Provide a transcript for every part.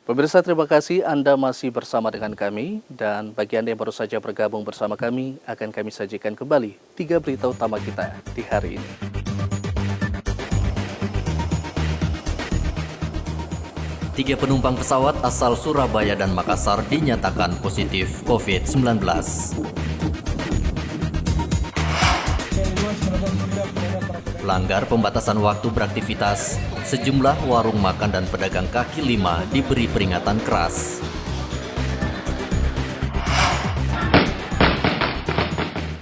Pemirsa, terima kasih Anda masih bersama dengan kami, dan bagi Anda yang baru saja bergabung bersama kami, akan kami sajikan kembali 3 berita utama kita di hari ini. Tiga penumpang pesawat asal Surabaya dan Makassar dinyatakan positif COVID-19. Langgar pembatasan waktu beraktivitas, sejumlah warung makan dan pedagang kaki lima diberi peringatan keras.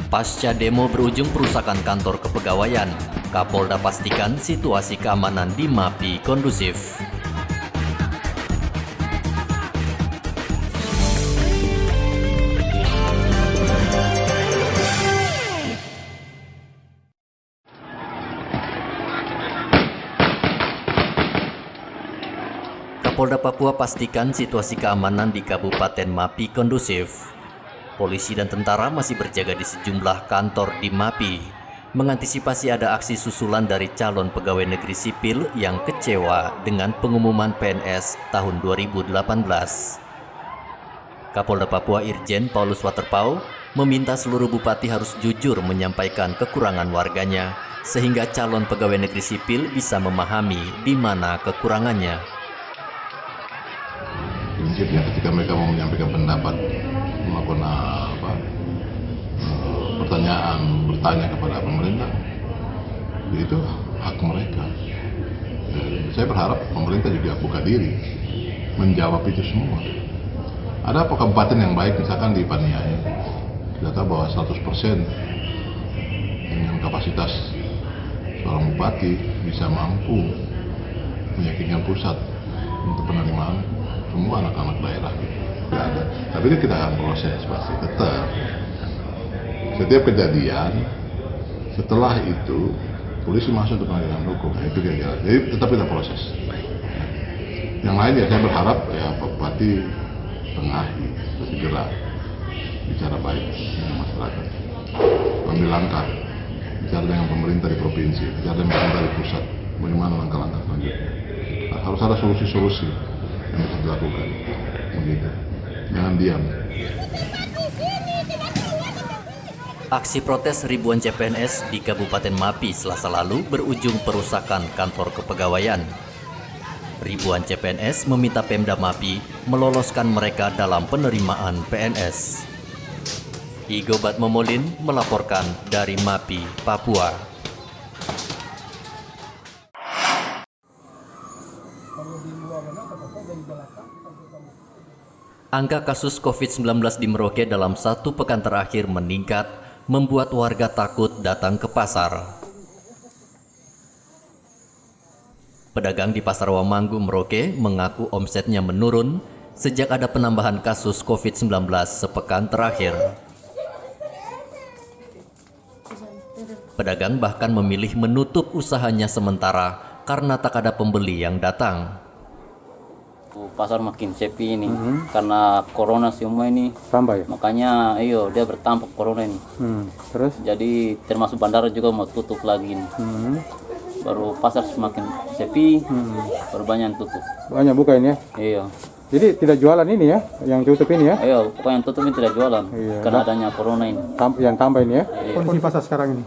Pasca demo berujung perusakan kantor kepegawaian, Kapolda pastikan situasi keamanan di MAPI kondusif. Kapolda Papua pastikan situasi keamanan di Kabupaten MAPI kondusif. Polisi dan tentara masih berjaga di sejumlah kantor di MAPI, mengantisipasi ada aksi susulan dari calon pegawai negeri sipil yang kecewa dengan pengumuman PNS tahun 2018. Kapolda Papua Irjen Paulus Waterpau meminta seluruh bupati harus jujur menyampaikan kekurangan warganya, sehingga calon pegawai negeri sipil bisa memahami di mana kekurangannya. Prinsipnya ketika mereka mau menyampaikan pendapat, melakukan bertanya kepada pemerintah, itu hak mereka. Saya berharap pemerintah juga buka diri menjawab itu semua. Ada apa kabupaten yang baik, misalkan di Paniai, kita tahu bahwa 100% dengan kapasitas seorang bupati bisa mampu meyakinkan pusat untuk penerimaan semua anak-anak daerah. Tidak ada. Tapi itu kita akan proses pasti tetap. Setiap kejadian, setelah itu polisi masuk ke penegakan hukum. Nah, itu kira-kira. Jadi tetap kita proses. Yang lain ya saya berharap ya Pak Bupati tengahi, segera bicara baik dengan masyarakat, ambil langkah, bicara dengan pemerintah di provinsi, bicara dengan pemerintah di pusat, bagaimana langkah-langkah selanjutnya. Nah, harus ada solusi-solusi yang bisa dilakukan, begitu. Jangan diam. Aksi protes ribuan CPNS di Kabupaten MAPI Selasa lalu berujung perusakan kantor kepegawaian. Ribuan CPNS meminta Pemda MAPI meloloskan mereka dalam penerimaan PNS. Igo Batmomolin melaporkan dari MAPI, Papua. Angka kasus COVID-19 di Merauke dalam 1 pekan terakhir meningkat, membuat warga takut datang ke pasar. Pedagang di Pasar Wamanggu, Merauke mengaku omsetnya menurun sejak ada penambahan kasus COVID-19 sepekan terakhir. Pedagang bahkan memilih menutup usahanya sementara karena tak ada pembeli yang datang. Pasar makin sepi ini karena corona semua ini tambah ya? Makanya dia bertambah corona ini. Terus? Jadi termasuk bandara juga mau tutup lagi ini. Baru pasar semakin sepi, baru banyak yang tutup. Banyak buka ini ya? Iya. Jadi tidak jualan ini ya, yang tutup ini ya? Pokoknya yang tutup ini tidak jualan karena adanya corona ini. Yang tambah ini ya? Kondisi pasar sekarang ini?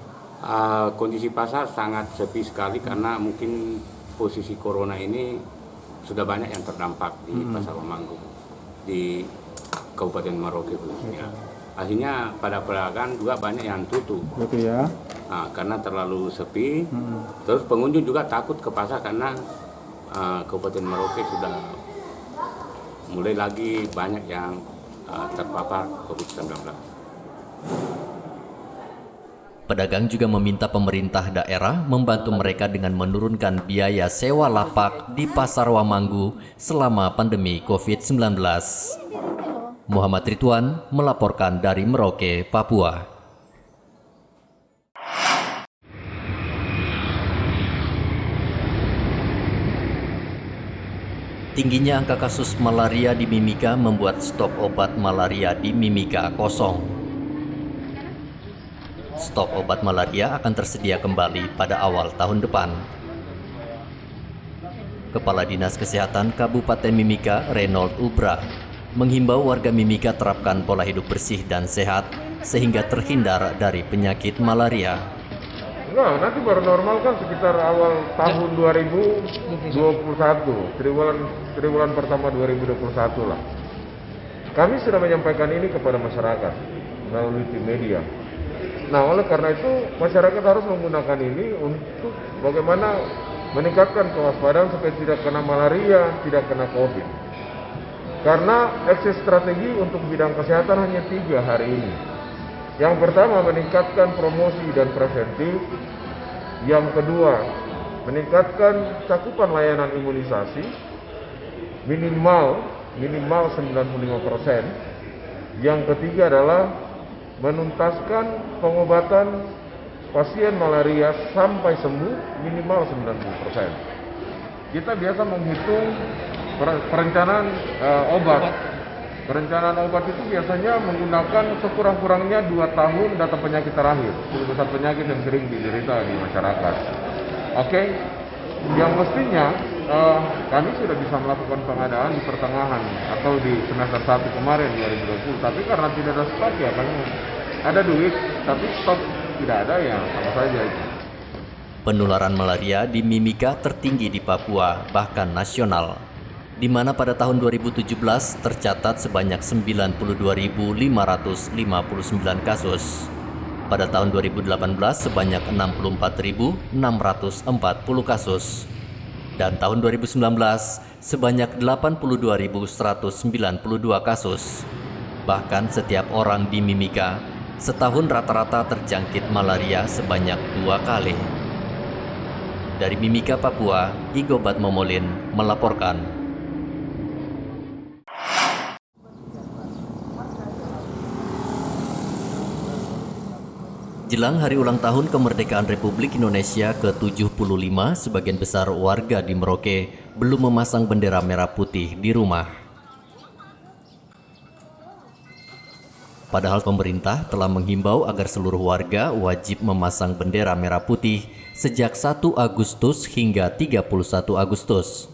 Kondisi pasar sangat sepi sekali karena mungkin posisi corona ini sudah banyak yang terdampak di Pasar Wamanggu, di Kabupaten Merauke khususnya. Akhirnya pada pedagang juga banyak yang tutup. Betul ya? Karena terlalu sepi. Terus pengunjung juga takut ke pasar karena Kabupaten Merauke sudah mulai lagi banyak yang terpapar COVID-19. Pedagang juga meminta pemerintah daerah membantu mereka dengan menurunkan biaya sewa lapak di Pasar Wamanggu selama pandemi COVID-19. Muhammad Ridwan melaporkan dari Merauke, Papua. Tingginya angka kasus malaria di Mimika membuat stok obat malaria di Mimika kosong. Stok obat malaria akan tersedia kembali pada awal tahun depan. Kepala Dinas Kesehatan Kabupaten Mimika, Reynold Ubra, menghimbau warga Mimika terapkan pola hidup bersih dan sehat sehingga terhindar dari penyakit malaria. Nah, nanti baru normal kan sekitar awal tahun 2021, triwulan pertama 2021 lah. Kami sudah menyampaikan ini kepada masyarakat melalui tim media. Nah, oleh karena itu masyarakat harus menggunakan ini untuk bagaimana meningkatkan kewaspadaan supaya tidak kena malaria, tidak kena COVID. Karena exit strategi untuk bidang kesehatan hanya 3 hari ini. Yang pertama, meningkatkan promosi dan preventif. Yang kedua, meningkatkan cakupan layanan imunisasi minimal 95%. Yang ketiga adalah menuntaskan pengobatan pasien malaria sampai sembuh minimal 90%. Kita biasa menghitung perencanaan obat. Perencanaan obat itu biasanya menggunakan sekurang-kurangnya 2 tahun data penyakit terakhir, besar penyakit yang sering diderita di masyarakat. Oke, yang mestinya kami sudah bisa melakukan pengadaan di pertengahan atau di semester 1 kemarin 2020, tapi karena tidak ada stok ya, kan ada duit, tapi stok tidak ada ya sama saja itu. Penularan malaria di Mimika tertinggi di Papua, bahkan nasional, di mana pada tahun 2017 tercatat sebanyak 92.559 kasus. Pada tahun 2018 sebanyak 64.640 kasus. Dan tahun 2019 sebanyak 82.192 kasus. Bahkan setiap orang di Mimika setahun rata-rata terjangkit malaria sebanyak 2 kali. Dari Mimika, Papua, Igobat Momolin melaporkan. Jelang hari ulang tahun kemerdekaan Republik Indonesia ke-75, sebagian besar warga di Merauke belum memasang bendera merah putih di rumah. Padahal pemerintah telah menghimbau agar seluruh warga wajib memasang bendera merah putih sejak 1 Agustus hingga 31 Agustus.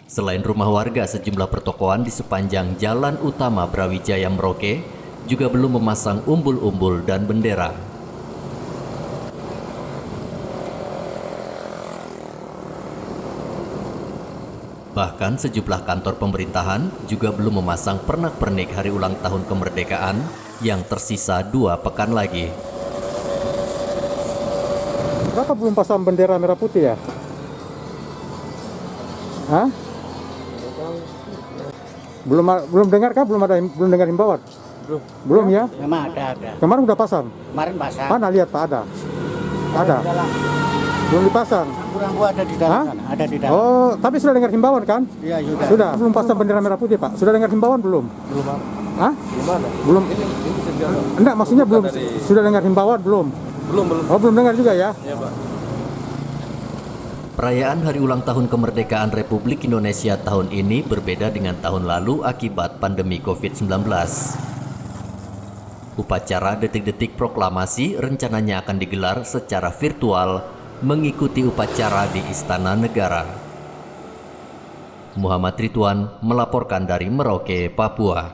Selain rumah warga, sejumlah pertokoan di sepanjang Jalan Utama Brawijaya Merauke juga belum memasang umbul-umbul dan bendera. Bahkan sejumlah kantor pemerintahan juga belum memasang pernak-pernik hari ulang tahun kemerdekaan yang tersisa 2 pekan lagi. Kenapa belum pasang bendera merah putih ya? Hah? Belum dengar kah? Belum dengar himbauan? Belum ya? Memang ada. Kemarin udah pasang? Kemarin pasang. Mana lihat Pak ada? Ada. Belum dipasang? Kurang gua ada di dalam sana. Ada di dalam. Oh, tapi sudah dengar himbauan kan? Iya, sudah. Sudah. Belum pasang bendera merah putih Pak? Sudah dengar himbauan belum? Belum. Hah? Gimana? Belum. Enggak, maksudnya belum. Sudah dengar himbauan belum? Belum. Oh, belum dengar juga ya? Iya, Pak. Perayaan Hari Ulang Tahun Kemerdekaan Republik Indonesia tahun ini berbeda dengan tahun lalu akibat pandemi COVID-19. Upacara detik-detik proklamasi rencananya akan digelar secara virtual mengikuti upacara di Istana Negara. Muhammad Ridwan melaporkan dari Merauke, Papua.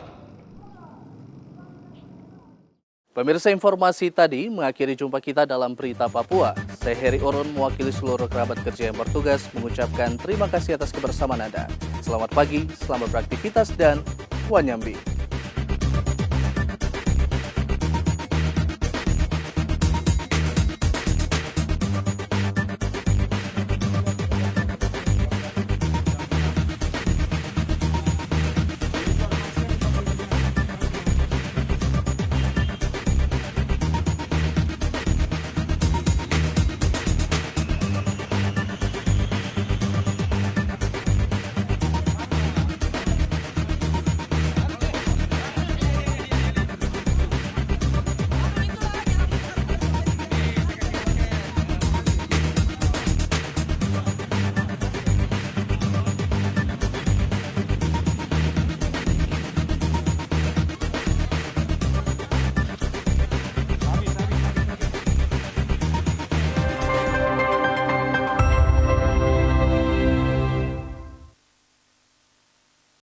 Pemirsa, informasi tadi mengakhiri jumpa kita dalam Berita Papua. Saya Heri Orun mewakili seluruh kerabat kerja yang bertugas mengucapkan terima kasih atas kebersamaan Anda. Selamat pagi, selamat beraktivitas, dan Wanyambi.